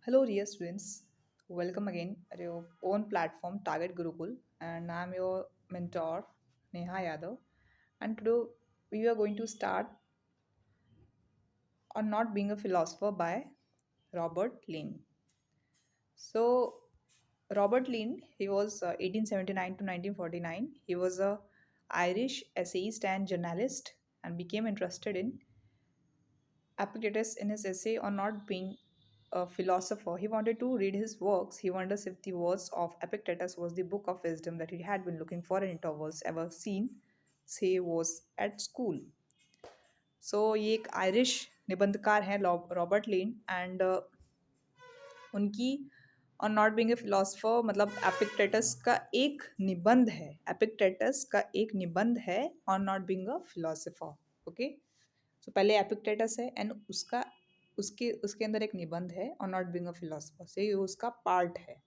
Hello, dear students. Welcome again at your own platform, Target Gurukul, and I'm your mentor, Neha Yadav. And today we are going to start on Not Being a Philosopher by Robert Lynn. So, Robert Lynn, he was 1879 to 1949. He was a Irish essayist and journalist and became interested in Epictetus in his essay on not being a philosopher. He wanted to read his works. He wonders if the words of Epictetus was the book of wisdom that he had been looking for in intervals ever seen, say was at school. So ये एक Irish निबंधकार हैं Robert lane and उनकी और not being a philosopher मतलब Epictetus का एक निबंध है एपिक्टेटस का एक निबंध है और not being a philosopher okay so पहले एपिक्टेटस है एंड उसका उसके उसके अंदर एक निबंध है और नॉट बीइंग अ फिलोसफर से ये उसका पार्ट है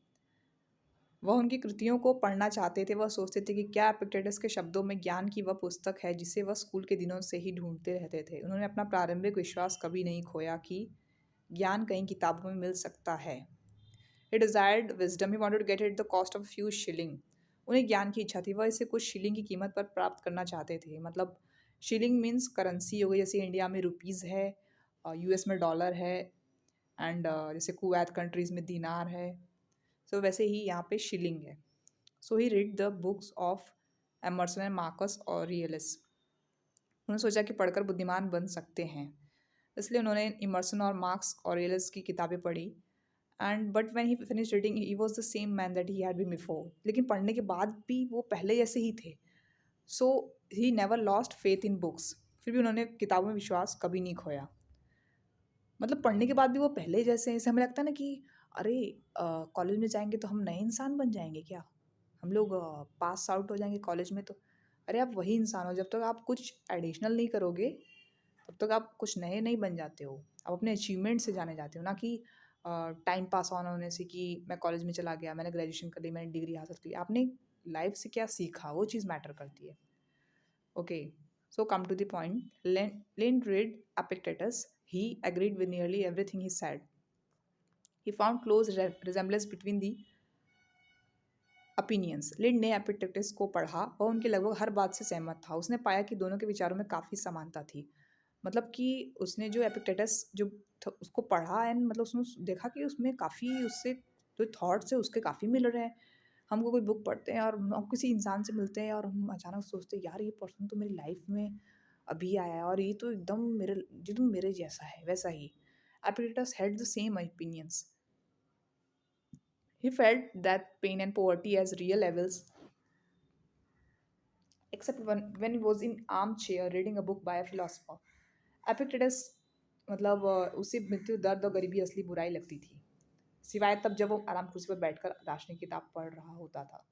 वह उनकी कृतियों को पढ़ना चाहते थे वह सोचते थे कि क्या एपिक्टेटस के शब्दों में ज्ञान की वह पुस्तक है जिसे वह स्कूल के दिनों से ही ढूंढते रहते थे उन्होंने अपना प्रारंभिक विश्वास कभी नहीं खोया कि ज्ञान कहीं किताबों में मिल सकता है He desired wisdom. He wanted to get it at the cost of few shilling. उन्हें ज्ञान की इच्छा थी वह इसे कुछ शिलिंग की कीमत पर प्राप्त करना चाहते थे मतलब शिलिंग मीन्स करेंसी हो गई जैसे इंडिया में रुपीज़ है यूएस में डॉलर है एंड जैसे कुवैत कंट्रीज़ में दीनार है सो वैसे ही यहाँ पे शिलिंग है so he read the books of Emerson and Marcus Aurelius उन्होंने सोचा कि पढ़कर बुद्धिमान बन सकते हैं इसलिए उन्होंने इमर्सन और मार्क्स और रियलिस की किताबें पढ़ी and but when he finish reading he was the same man that he had been before लेकिन पढ़ने के बाद भी वो पहले जैसे ही थे so he never lost faith in books फिर भी उन्होंने किताबों में विश्वास कभी नहीं खोया मतलब पढ़ने के बाद भी वो पहले जैसे हैं। ऐसे हमें लगता है ना कि अरे कॉलेज में जाएंगे तो हम नए इंसान बन जाएंगे क्या हम लोग पास आउट हो जाएंगे कॉलेज में तो अरे आप वही इंसान हो जब तक आप कुछ एडिशनल नहीं करोगे तब तक आप कुछ नए नहीं बन जाते हो आप अपने अचीवमेंट से जाने जाते हो ना कि टाइम पास ऑन होने से कि मैं कॉलेज में चला गया मैंने ग्रेजुएशन कर ली मैंने डिग्री हासिल की आपने लाइफ से क्या सीखा वो चीज़ मैटर करती है okay so come to the point लिन read Epictetus. He agreed with nearly everything he said. He found close resemblance between the opinions. लिंड ने एपिक्टेटस को पढ़ा और उनके लगभग हर बात से सहमत था उसने पाया कि दोनों के विचारों में काफ़ी समानता थी मतलब कि उसने जो एपिक्टेटस जो उसको पढ़ा एंड मतलब उसने देखा कि उसमें काफ़ी उससे जो थॉट्स है उसके काफ़ी मिल रहे हैं हमको कोई बुक पढ़ते हैं और हम किसी इंसान से मिलते हैं और हम अचानक सोचते हैं यार ये पर्सन तो मेरी लाइफ में अभी आया है और ये तो एकदम मेरे जैसा है वैसा ही Epictetus had the same opinions he felt that pain and poverty as real levels except when he was in armchair reading a book by a philosopher Epictetus मतलब उसे मृत्यु दर्द और गरीबी असली बुराई लगती थी सिवाय तब जब वो आराम कुर्सी पर बैठकर दार्शनिक किताब पढ़ रहा होता था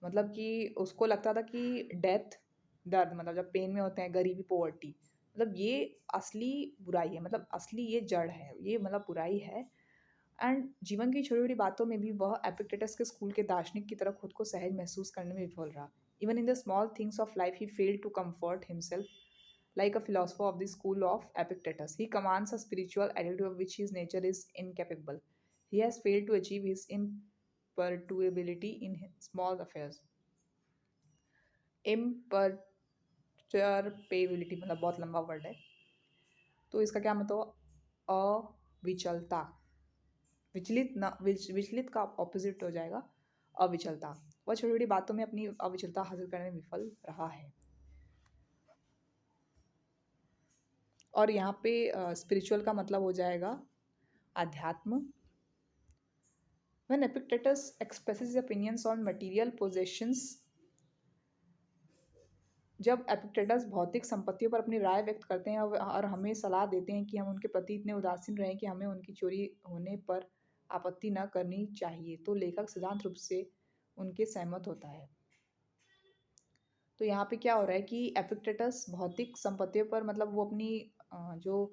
मतलब कि उसको लगता था कि डेथ दर्द मतलब जब पेन में होते हैं गरीबी पोवर्टी मतलब ये असली बुराई है मतलब असली ये जड़ है ये मतलब बुराई है एंड जीवन की छोटी छोटी बातों में भी वह एपिक्टेटस के स्कूल के दार्शनिक की तरह खुद को सहज महसूस करने में विफल रहा even in the small things of life he failed to comfort himself like a philosopher of the school of Epictetus. He commands a spiritual attitude of which his nature is incapable. He has failed to achieve his imperturbability in small affairs. Imperturbability मतलब बहुत लंबा word है तो इसका क्या मतलब अविचलता विचलित का ऑपोजिट हो जाएगा अविचलता वह छोटी छोटी बातों में अपनी अविचलता हासिल करने में विफल रहा है और यहाँ पे स्पिरिचुअल का मतलब हो जाएगा अध्यात्म When Epictetus expresses his opinions on material possessions, जब एपिक्टेटस भौतिक संपत्तियों पर अपनी राय व्यक्त करते हैं और हमें सलाह देते हैं कि हम उनके प्रति इतने उदासीन रहें कि हमें उनकी चोरी होने पर आपत्ति न करनी चाहिए तो लेखक सिद्धांत रूप से उनके सहमत होता है तो यहाँ पे क्या हो रहा है कि एपिक्टेटस भौतिक संपत्तियों पर मतलब वो अपनी जो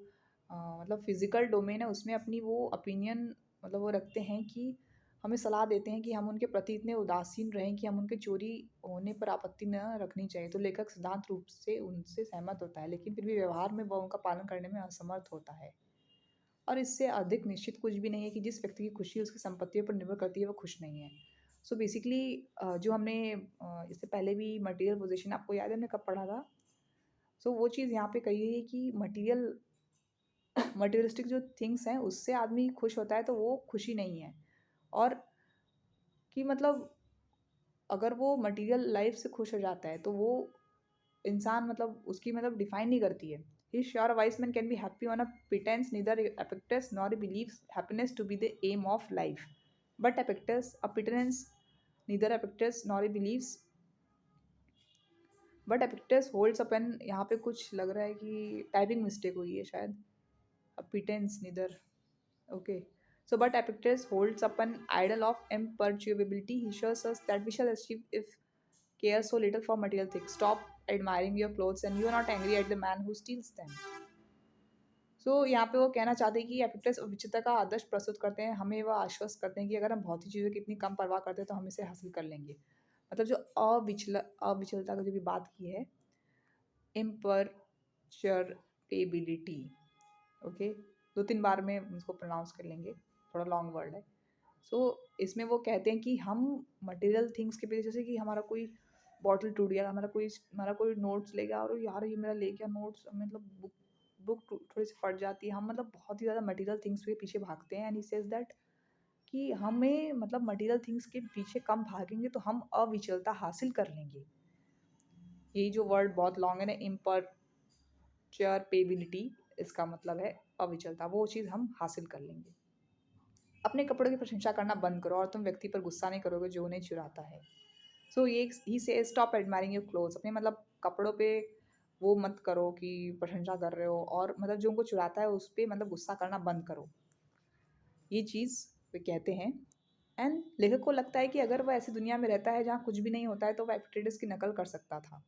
मतलब फिजिकल डोमेन है उसमें अपनी वो ओपिनियन मतलब वो रखते हैं कि हमें सलाह देते हैं कि हम उनके प्रति इतने उदासीन रहें कि हम उनके चोरी होने पर आपत्ति न रखनी चाहिए तो लेखक सिद्धांत रूप से उनसे सहमत होता है लेकिन फिर भी व्यवहार में वह उनका पालन करने में असमर्थ होता है और इससे अधिक निश्चित कुछ भी नहीं है कि जिस व्यक्ति की खुशी उसकी संपत्तियों पर निर्भर करती है वो खुश नहीं है। सो बेसिकली जो हमने इससे पहले भी मटेरियल पोजीशन आपको याद है हमने कब पढ़ा था? सो वो चीज़ यहाँ पे कही गई है कि मटेरियलिस्टिक जो थिंग्स हैं उससे आदमी खुश होता है तो वो खुशी नहीं है। और कि मतलब अगर वो मटेरियल लाइफ से खुश हो जाता है तो वो इंसान मतलब उसकी मतलब डिफाइन नहीं करती है। He sure wise man can be happy on a pretense neither Epictetus nor believes happiness to be the aim of life but Epictetus a pretense neither Epictetus nor believes but Epictetus holds up an यहाँ पे कुछ लग रहा है कि typing mistake हुई है शायद a pretense neither okay so but Epictetus holds up an idol of imperturbability. He shows us that we shall achieve if care so little for material things. Stop admiring your clothes and you are not angry at the man who steals them. यहाँ पे वो कहना चाहते हैं कि एपिक्टस विचित्रता का आदर्श प्रस्तुत करते हैं, हमें वह आश्वस्त करते हैं कि अगर हम भौतिक चीज़ों की इतनी कम परवाह करते हैं तो हम इसे हासिल कर लेंगे। मतलब जो अविचलता की जो भी बात की है, इम्परचरेबिलिटी, ओके, 2-3 बार में उसको प्रोनाउंस कर लेंगे, थोड़ा लॉन्ग वर्ड है। इसमें वो कहते हैं कि हम मटेरियल थिंग्स के पीछे जैसे कि हमारा कोई बॉटल टूट गया, हमारा कोई नोट्स ले गया और यार ये मेरा ले गया नोट्स, मतलब बुक बुक थोड़ी सी फट जाती है, हम मतलब बहुत ही ज़्यादा मटेरियल थिंग्स के पीछे भागते हैं एंड ही सेज दैट कि हमें मतलब मटेरियल थिंग्स के पीछे कम भागेंगे तो हम अविचलता हासिल कर लेंगे। यही जो वर्ड बहुत लॉन्ग है ना, इम्परचरेबिलिटी, इसका मतलब है अविचलता, वो चीज़ हम हासिल कर लेंगे। अपने कपड़ों की प्रशंसा करना बंद करो और तुम व्यक्ति पर गुस्सा नहीं करोगे जो उन्हें चुराता है। ये ही से स्टॉप एडमायरिंग योर क्लोथ्स, अपने मतलब कपड़ों पे वो मत करो कि प्रशंसा कर रहे हो और मतलब जो उनको चुराता है उस पे मतलब गुस्सा करना बंद करो। ये चीज़ वे कहते हैं। एंड लेखक को लगता है कि अगर वह ऐसी दुनिया में रहता है जहाँ कुछ भी नहीं होता है तो वह एपिक्टेटस की नकल कर सकता था।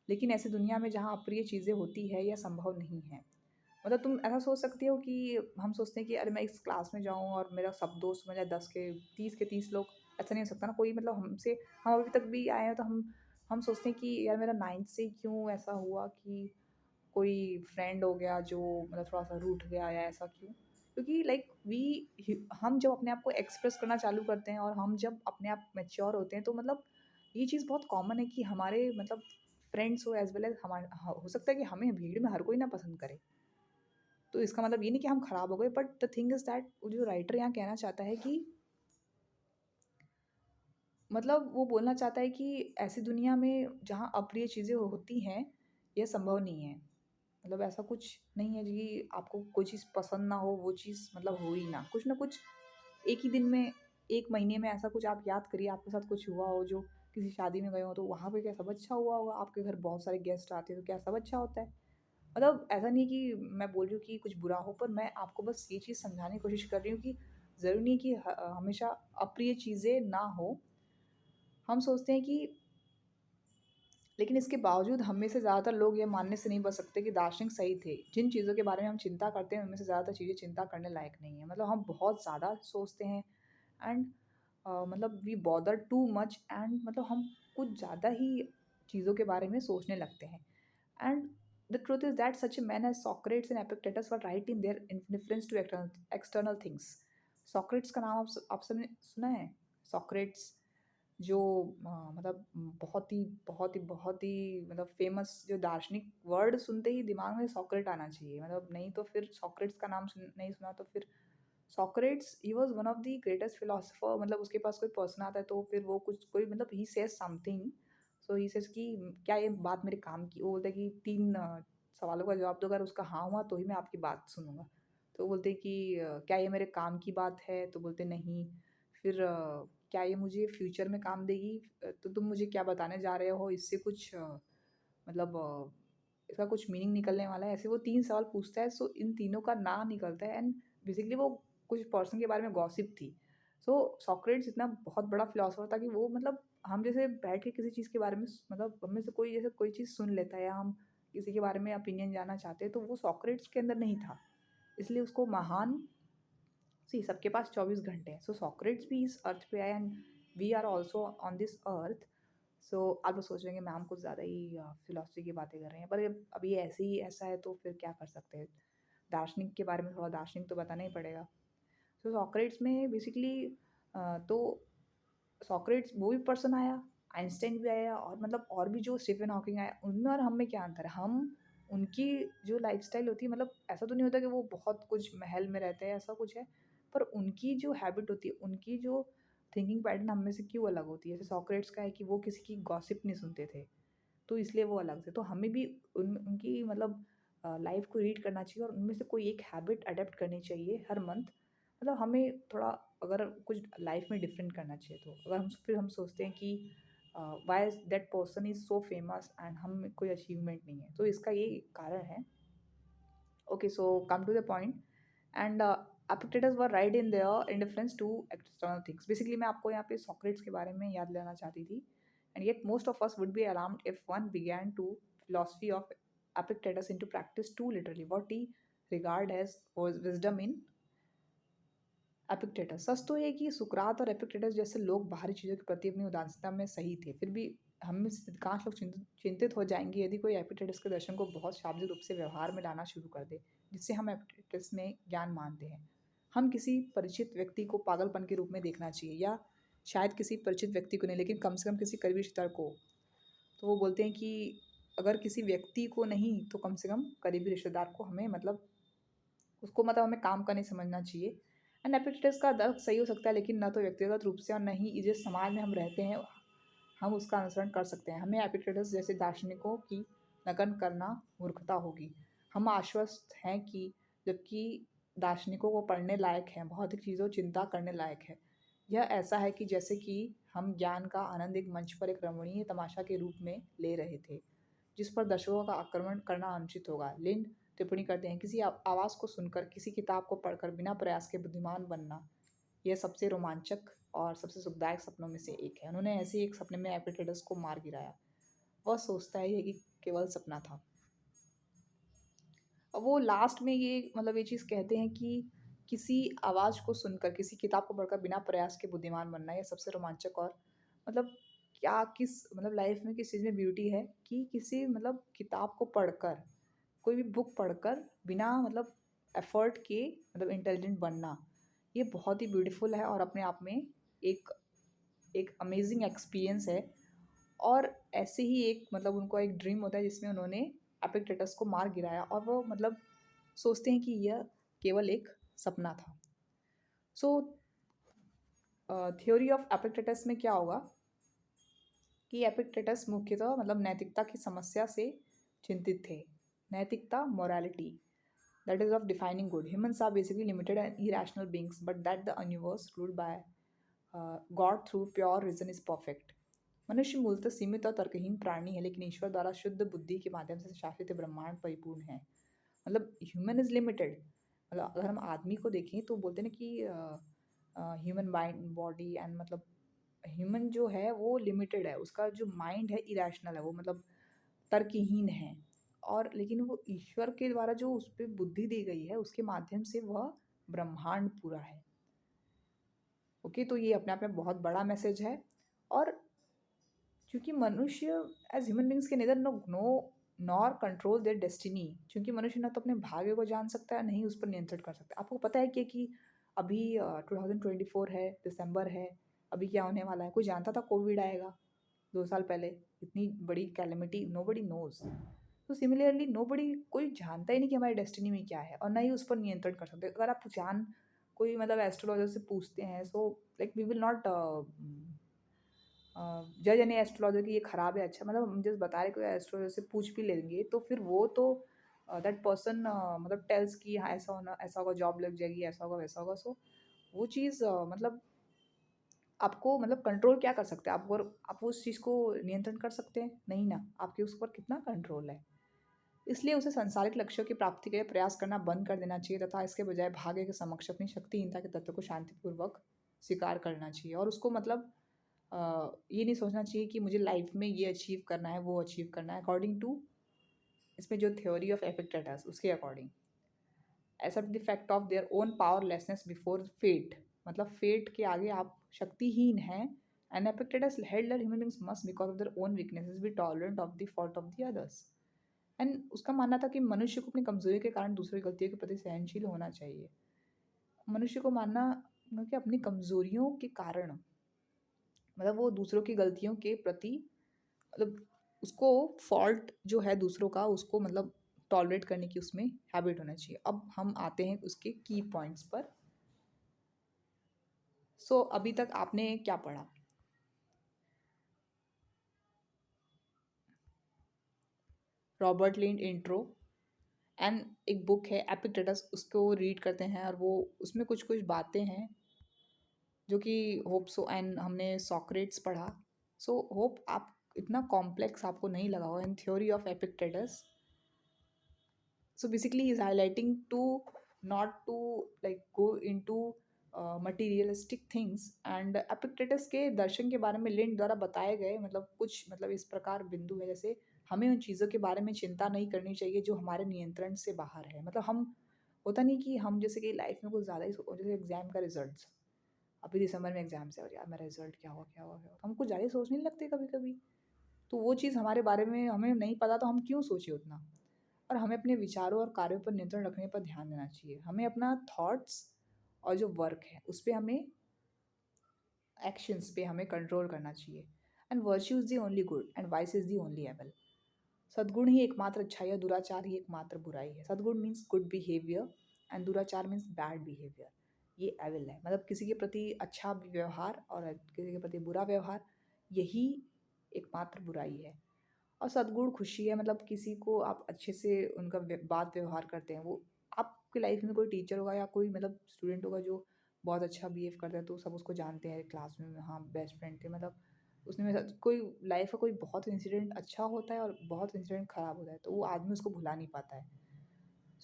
लेकिन ऐसी दुनिया में जहाँ अप्रिय चीज़ें होती है यह संभव नहीं है। मतलब तुम ऐसा सोच सकते हो कि हम सोचते हैं कि अरे मैं इस क्लास में जाऊँ और मेरा सब दोस्त मतलब 10 के 30 लोग, ऐसा नहीं हो सकता ना, कोई मतलब हमसे, हम अभी तक भी आए हैं तो हम सोचते हैं कि यार मेरा 9th से क्यों ऐसा हुआ कि कोई फ्रेंड हो गया जो मतलब थोड़ा-सा रूठ गया या ऐसा क्यों? क्योंकि लाइक हम जब अपने आप को एक्सप्रेस करना चालू करते हैं और हम जब अपने आप मैच्योर होते हैं तो मतलब ये चीज़ बहुत कॉमन है कि हमारे मतलब फ्रेंड्स हो एज़ वेल एज़ हो सकता है कि हमें भीड़ में हर कोई ना पसंद करे। तो इसका मतलब ये नहीं कि हम खराब हो गए, but the thing is that जो राइटर यहाँ कहना चाहता है कि मतलब वो बोलना चाहता है कि ऐसी दुनिया में जहाँ अप्रिय चीज़ें होती हैं, यह संभव नहीं है। मतलब ऐसा कुछ नहीं है कि आपको कोई चीज़ पसंद ना हो, वो चीज़ मतलब हो ही ना। कुछ ना कुछ एक ही दिन में, 1 महीने में ऐसा कुछ आप याद करिए आपके साथ कुछ हुआ हो जो किसी शादी में गए हो तो वहाँ पे क्या सब अच्छा हुआ होगा? आपके घर बहुत सारे गेस्ट आते हैं तो क्या सब अच्छा होता है? मतलब ऐसा नहीं कि मैं बोल रही हूँ कि कुछ बुरा हो, पर मैं आपको बस ये चीज़ समझाने की कोशिश कर रही हूँ कि ज़रूरी नहीं कि हमेशा अप्रिय चीज़ें ना हो। हम सोचते हैं कि लेकिन इसके बावजूद हम में से ज़्यादातर लोग ये मानने से नहीं बच सकते कि दार्शनिक सही थे। जिन चीज़ों के बारे में हम चिंता करते हैं उनमें से ज़्यादातर चीज़ें चिंता करने लायक नहीं है। मतलब हम बहुत ज़्यादा सोचते हैं एंड मतलब we bother too much and मतलब हम कुछ ज़्यादा ही चीज़ों के बारे में सोचने लगते हैं। And the truth is that such a man as Socrates and Epictetus were right in their indifference to external things. Socrates का नाम आप सबने सुना है? सॉक्रेट्स जो मतलब बहुत ही मतलब फेमस जो दार्शनिक, वर्ड सुनते ही दिमाग में सॉक्रेट आना चाहिए, मतलब नहीं तो फिर सॉक्रेट्स का नाम नहीं सुना तो फिर Socrates he was one of the greatest philosopher. मतलब उसके पास कोई पर्सन आता है तो फिर वो कुछ कोई मतलब he says something, so he says कि क्या ये बात मेरे काम की, वो बोलते हैं कि 3 सवालों का जवाब दो, अगर उसका हाँ हुआ तो ही मैं आपकी बात सुनूंगा। तो वो बोलते हैं कि क्या ये मेरे काम की बात है? तो बोलते नहीं। फिर क्या ये मुझे फ्यूचर में काम देगी? तो तुम मुझे क्या बताने जा रहे हो इससे कुछ मतलब इसका कुछ मीनिंग निकलने वाला है? ऐसे वो 3 सवाल पूछता है, सो इन तीनों का ना निकलता है एंड बेसिकली वो कुछ पर्सन के बारे में गॉसिप थी। सॉक्रेट्स इतना बहुत बड़ा फिलॉसफर था कि वो मतलब हम जैसे बैठ के किसी चीज़ के बारे में मतलब हम में से कोई जैसे कोई चीज़ सुन लेता है या हम किसी के बारे में ओपिनियन जानना चाहते हैं तो वो सॉक्रेट्स के अंदर नहीं था। इसलिए उसको महान, सी सबके पास 24 घंटे हैं। सॉक्रेट्स भी इस अर्थ पे आए and we are also on this earth. आप लोग सोच रहे हैं कि मैम कुछ ज़्यादा ही फिलोसफी की बातें कर रहे हैं, पर अब ये ऐसे ही ऐसा है तो फिर क्या कर सकते हैं। दार्शनिक के बारे में थोड़ा दार्शनिक तो बताना ही पड़ेगा। तो सॉक्रेट्स में बेसिकली तो सॉक्रेट्स वो भी पर्सन आया, आइंस्टाइन भी आया, और मतलब और भी जो स्टीफन हॉकिंग आया, उनमें और हम में क्या अंतर है? हम उनकी जो लाइफ़स्टाइल होती है, मतलब ऐसा तो नहीं होता कि वो बहुत कुछ महल में रहते हैं, ऐसा कुछ है, पर उनकी जो हैबिट होती है, उनकी जो थिंकिंग पैटर्न हम में से क्यों अलग होती है? जैसे सॉक्रेट्स का है कि वो किसी की गॉसिप नहीं सुनते थे, तो इसलिए वो अलग थे। तो हमें भी उनकी मतलब लाइफ़ को रीड करना चाहिए और उनमें से कोई एक हैबिट अडॉप्ट करनी चाहिए हर मंथ। मतलब हमें थोड़ा अगर कुछ लाइफ़ में डिफरेंट करना चाहिए, तो अगर हम सोचते हैं कि why that person is so famous and हम में कोई अचीवमेंट नहीं है, तो इसका ये कारण है। Okay, so come to the point. And Epictetus were right in their indifference to external things. Basically मैं आपको यहाँ पे सॉक्रेट्स के बारे में याद दिलाना चाहती थी। And yet most of us would be alarmed if one began to philosophy of Epictetus into practice too literally. What he regard as was wisdom in Epictetus. सच तो ये कि सुकरात और एपिक्टेटस जैसे लोग बाहरी चीज़ों के प्रति अपनी उदासीनता में सही थे, फिर भी हम में से अधिकांश लोग चिंतित हो जाएंगे यदि कोई एपिक्टेटस के दर्शन को बहुत शाब्दिक रूप से व्यवहार में लाना शुरू कर दे, जिससे हम एपिक्टेटस में ज्ञान मानते हैं। हम किसी परिचित व्यक्ति को पागलपन के रूप में देखना चाहिए, या शायद किसी परिचित व्यक्ति को नहीं, लेकिन कम से कम किसी करीबी रिश्तेदार को। तो वो बोलते हैं कि अगर किसी व्यक्ति को नहीं तो कम से कम करीबी रिश्तेदार को हमें मतलब उसको मतलब हमें काम का नहीं समझना चाहिए। एंड एपिक्टेटस का तर्क सही हो सकता है, लेकिन न तो व्यक्तिगत रूप से और न ही जिस समाज में हम रहते हैं हम उसका अनुसरण कर सकते हैं। हमें एपिक्टेटस जैसे दार्शनिकों की नकल करना मूर्खता होगी। हम आश्वस्त हैं कि जबकि दार्शनिकों को पढ़ने लायक है, भौतिक चीज़ों चिंता करने लायक है। यह ऐसा है कि जैसे कि हम ज्ञान का आनंद एक मंच पर एक रमणीय तमाशा के रूप में ले रहे थे, जिस पर दर्शकों का आक्रमण करना अनुचित होगा। लिंड टिप्पणी करते हैं, किसी आवाज़ को सुनकर, किसी किताब को पढ़कर बिना प्रयास के बुद्धिमान बनना, यह सबसे रोमांचक और सबसे सुखदायक सपनों में से एक है। उन्होंने ऐसे ही एक सपने में एपिक्टेटस को मार गिराया। वह सोचता है कि केवल सपना था। अब वो लास्ट में ये मतलब ये चीज़ कहते हैं कि किसी आवाज़ को सुनकर, किसी किताब को पढ़कर बिना प्रयास के बुद्धिमान बनना, यह सबसे रोमांचक और मतलब क्या किस मतलब लाइफ में किस चीज़ में ब्यूटी है कि किसी मतलब किताब को पढ़कर, कोई भी बुक पढ़कर बिना मतलब एफर्ट के मतलब इंटेलिजेंट बनना, ये बहुत ही ब्यूटीफुल है और अपने आप में एक एक अमेजिंग एक्सपीरियंस है। और ऐसे ही एक मतलब उनको एक ड्रीम होता है जिसमें उन्होंने एपिक्टेटस को मार गिराया, और वो मतलब सोचते हैं कि यह केवल एक सपना था। सो थ्योरी ऑफ एपिक्टेटस में क्या होगा कि एपिक्टेटस मुख्यतः मतलब नैतिकता की समस्या से चिंतित थे। नैतिकता, morality, that is of defining good. Humans are basically limited and irrational beings, but that the universe ruled by God through pure reason is perfect. मनुष्य मूलतः सीमित और तर्कहीन प्राणी है, लेकिन ईश्वर द्वारा शुद्ध बुद्धि के माध्यम से शासित ब्रह्मांड परिपूर्ण है। मतलब ह्यूमन इज लिमिटेड। मतलब अगर हम आदमी को देखें तो बोलते हैं ना कि ह्यूमन माइंड, बॉडी एंड मतलब ह्यूमन जो है वो लिमिटेड है, उसका जो माइंड है इरेशनल है, वो मतलब तर्कहीन है। और लेकिन वो ईश्वर के द्वारा जो उस पर बुद्धि दी गई है उसके माध्यम से वह ब्रह्मांड पूरा है। ओके, तो ये अपने आप में बहुत बड़ा मैसेज है। और क्योंकि मनुष्य एज ह्यूमन बींग्स के neither no nor control their destiny, क्योंकि मनुष्य ना तो अपने भाग्य को जान सकता है, नहीं उस पर नियंत्रण कर सकता है। आपको पता है कि अभी 2024 है, दिसंबर है, अभी क्या होने वाला है? कोई जानता था कोविड आएगा 2 साल पहले? इतनी बड़ी कैलेमिटी नो बडी नोज। तो सिमिलरली नो बडी, कोई जानता ही नहीं कि हमारी डेस्टिनी में क्या है, और ना ही उस पर नियंत्रण कर सकते। अगर आप जान कोई मतलब एस्ट्रोलॉजर से पूछते हैं, so like we will not जज एनी एस्ट्रोलॉजर कि ये खराब है अच्छा, मतलब हम जस्ट बता रहे कोई एस्ट्रोलॉजर से पूछ भी लेंगे तो फिर वो तो दैट पर्सन मतलब टेल्स कि हाँ ऐसा होना, ऐसा होगा, जॉब लग जाएगी, ऐसा होगा, वैसा होगा। सो वो चीज़ मतलब आपको मतलब कंट्रोल क्या कर सकते हैं आप? और आप उस चीज़ को नियंत्रण कर सकते हैं नहीं ना, आपके उस पर कितना कंट्रोल है। इसलिए उसे सांसारिक लक्ष्यों की प्राप्ति के लिए प्रयास करना बंद कर देना चाहिए, तथा इसके बजाय भाग्य के समक्ष अपनी शक्तिहीनता के तत्व को शांतिपूर्वक स्वीकार करना चाहिए। और उसको मतलब ये नहीं सोचना चाहिए कि मुझे लाइफ में ये अचीव करना है, वो अचीव करना है, अकॉर्डिंग टू इसमें जो थ्योरी ऑफ एपिक्टेटस उसके according. Except the fact of their own powerlessness before fate, मतलब फेट के आगे आप शक्तिहीन हैं। And Epictetus held that human beings must because of their own weaknesses be tolerant of the fault of the others. And उसका मानना था कि मनुष्य को अपनी कमजोरी के कारण दूसरों की गलतियों के प्रति सहनशील होना चाहिए। मनुष्य को मानना कि अपनी कमजोरियों के कारण मतलब वो दूसरों की गलतियों के प्रति मतलब उसको फॉल्ट जो है दूसरों का उसको मतलब टॉलरेट करने की उसमें हैबिट होना चाहिए। अब हम आते हैं उसके की पॉइंट्स पर। सो अभी तक आपने क्या पढ़ा? रॉबर्ट लिंड इंट्रो एंड एक बुक है एपिक्टेटस, उसको रीड करते हैं और वो उसमें कुछ कुछ बातें हैं जो कि होप सो, एंड हमने सॉक्रेट्स पढ़ा। सो होप आप इतना कॉम्प्लेक्स आपको नहीं लगा हो। In theory of Epictetus, so basically he's highlighting to not to like go into materialistic things, and Epictetus के दर्शन के बारे में लिंड द्वारा बताए गए मतलब कुछ मतलब इस प्रकार बिंदु है, जैसे हमें उन चीज़ों के बारे में चिंता नहीं करनी चाहिए जो हमारे नियंत्रण से बाहर है। मतलब हम होता नहीं कि हम जैसे कि लाइफ में कुछ ज़्यादा ही जैसे एग्जाम का रिजल्ट, अभी दिसंबर में एग्जाम से, और यार मेरा रिजल्ट क्या हुआ क्या हुआ क्या हुआ, हम कुछ ज़्यादा ही सोचने नहीं लगते कभी कभी। तो वो चीज़ हमारे बारे में हमें नहीं पता तो हम क्यों सोचे उतना। और हमें अपने विचारों और कार्यों पर नियंत्रण रखने पर ध्यान देना चाहिए। हमें अपना थॉट्स और जो वर्क है उस पर हमें एक्शंस पे हमें कंट्रोल करना चाहिए। And virtue is the only good and vice is the only evil. सद्गुण ही एकमात्र अच्छाई है, दुराचार ही एकमात्र बुराई है। सद्गुण मीन्स गुड बिहेवियर एंड दुराचार मीन्स बैड बिहेवियर। ये एविल है, मतलब किसी के प्रति अच्छा व्यवहार और किसी के प्रति बुरा व्यवहार, यही एकमात्र बुराई है। और सद्गुण खुशी है, मतलब किसी को आप अच्छे से उनका बात व्यवहार करते हैं, वो आपकी लाइफ में कोई टीचर होगा या कोई मतलब स्टूडेंट होगा जो बहुत अच्छा बिहेव करता है तो सब उसको जानते हैं क्लास में, हाँ बेस्ट फ्रेंड थे। मतलब उसने मेरे साथ कोई लाइफ का कोई बहुत इंसिडेंट अच्छा होता है और बहुत इंसिडेंट खराब होता है तो वो आदमी उसको भुला नहीं पाता है।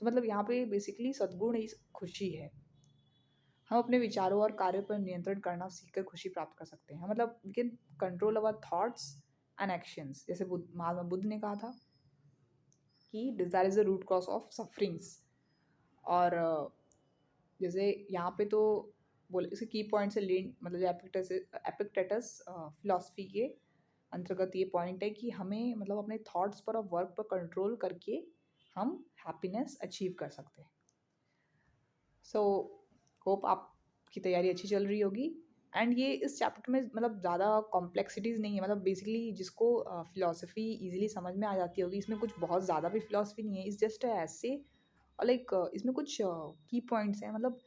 तो मतलब यहाँ पे बेसिकली सद्गुण इस खुशी है। हम अपने विचारों और कार्यों पर नियंत्रण करना सीखकर खुशी प्राप्त कर सकते हैं। मतलब we can control our thoughts and actions. जैसे महात्मा बुद्ध ने कहा था कि desire is the root cause of sufferings. और जैसे यहाँ पे तो बोले इसके की पॉइंट्स है लीन मतलब जो एपिक्टेटस फिलॉसफी के अंतर्गत ये पॉइंट है कि हमें मतलब अपने थॉट्स पर और वर्क पर कंट्रोल करके हम हैप्पीनेस अचीव कर सकते हैं। सो होप आपकी तैयारी अच्छी चल रही होगी। एंड ये इस चैप्टर में मतलब ज़्यादा कॉम्प्लेक्सिटीज़ नहीं है, मतलब बेसिकली जिसको फ़िलासफ़ी ईज़िली समझ में आ जाती होगी, इसमें कुछ बहुत ज़्यादा भी फ़िलासफ़ी नहीं है, इट्स जस्ट ऐसे। और लाइक इसमें कुछ की पॉइंट्स हैं, मतलब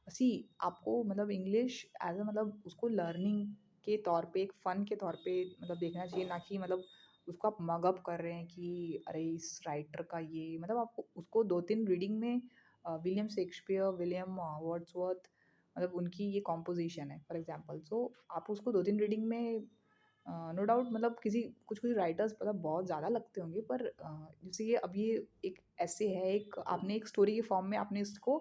सी आपको मतलब इंग्लिश एज अ मतलब उसको लर्निंग के तौर पे एक फ़न के तौर पे मतलब देखना चाहिए, ना कि मतलब उसको आप मगअप कर रहे हैं कि अरे इस राइटर का ये मतलब आपको उसको 2-3 रीडिंग में विलियम शेक्सपियर, विलियम वर्ड्सवर्थ, मतलब उनकी ये कॉम्पोजिशन है फॉर एग्जांपल। सो आप उसको 2-3 रीडिंग में नो डाउट मतलब किसी कुछ कुछ राइटर्स मतलब बहुत ज़्यादा लगते होंगे, पर जैसे ये अब ये एक ऐसे है, एक आपने एक स्टोरी के फॉर्म में आपने इसको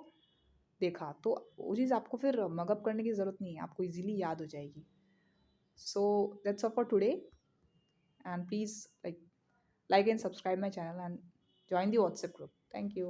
देखा तो वो चीज़ आपको फिर मगअप करने की ज़रूरत नहीं है, आपको इजीली याद हो जाएगी। So that's all for today, and please like and subscribe my channel and join the WhatsApp group. Thank you.